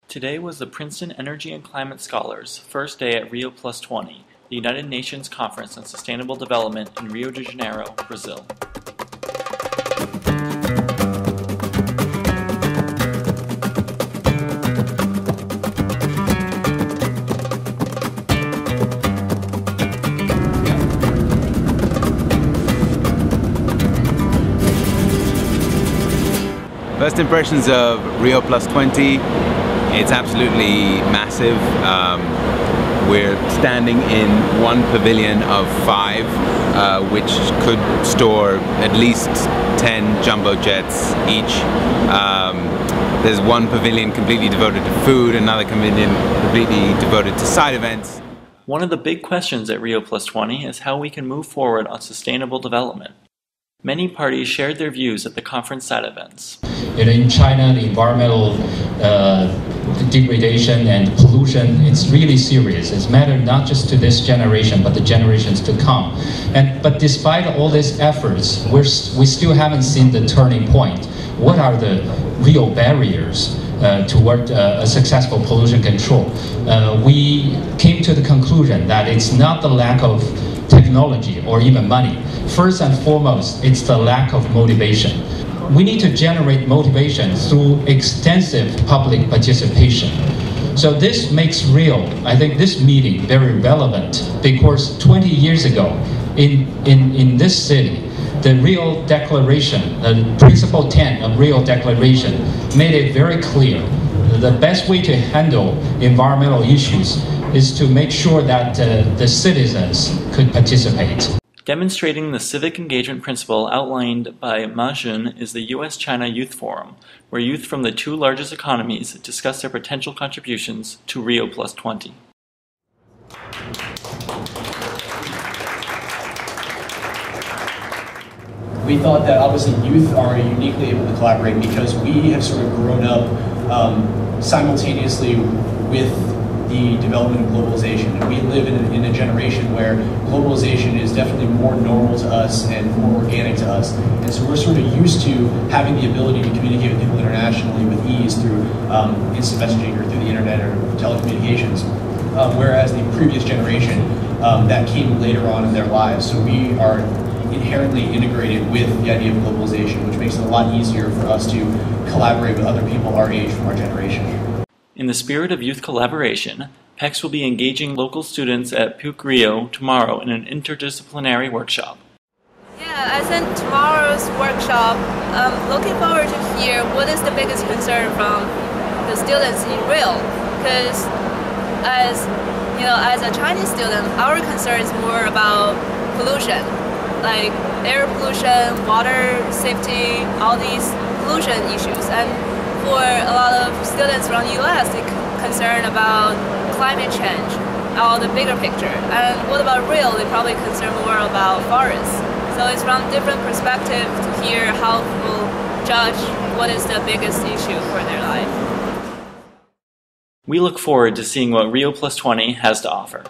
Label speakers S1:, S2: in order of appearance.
S1: Today was the Princeton Energy and Climate Scholars' first day at Rio+20, the United Nations Conference on Sustainable Development in Rio de Janeiro, Brazil.
S2: First impressions of Rio+20, it's absolutely massive. We're standing in one pavilion of 5, which could store at least 10 jumbo jets each. There's one pavilion completely devoted to food, another pavilion completely devoted to side events.
S1: One of the big questions at Rio+20 is how we can move forward on sustainable development. Many parties shared their views at the conference side events.
S3: In China, the environmental degradation and pollution, it's really serious. It's mattered not just to this generation, but the generations to come. But despite all these efforts, we still haven't seen the turning point. What are the real barriers toward a successful pollution control? We came to the conclusion that it's not the lack of technology or even money. First and foremost, it's the lack of motivation. We need to generate motivation through extensive public participation. So this makes I think this meeting very relevant, because 20 years ago in this city, the Rio Declaration, the Principle 10 of Rio Declaration made it very clear the best way to handle environmental issues is to make sure that the citizens could participate.
S1: Demonstrating the civic engagement principle outlined by Ma Jun is the U.S.-China Youth Forum, where youth from the 2 largest economies discuss their potential contributions to Rio+20.
S4: We thought that obviously youth are uniquely able to collaborate because we have sort of grown up simultaneously with the development of globalization. And we live in a generation where globalization is definitely more normal to us and more organic to us. And so we're sort of used to having the ability to communicate with people internationally with ease through instant messaging or through the internet or telecommunications. Whereas the previous generation, that came later on in their lives. So we are inherently integrated with the idea of globalization, which makes it a lot easier for us to collaborate with other people our age from our generation.
S1: In the spirit of youth collaboration, PECS will be engaging local students at PECS Rio tomorrow in an interdisciplinary workshop.
S5: Yeah, I think tomorrow's workshop, I'm looking forward to hear what is the biggest concern from the students in Rio. Because as a Chinese student, our concern is more about pollution, like air pollution, water safety, all these pollution issues. And for a lot of students from the US, they're concerned about climate change, or the bigger picture. And what about Rio? They probably concern more about forests. So it's from different perspectives to hear how people judge what is the biggest issue for their life.
S1: We look forward to seeing what Rio+20 has to offer.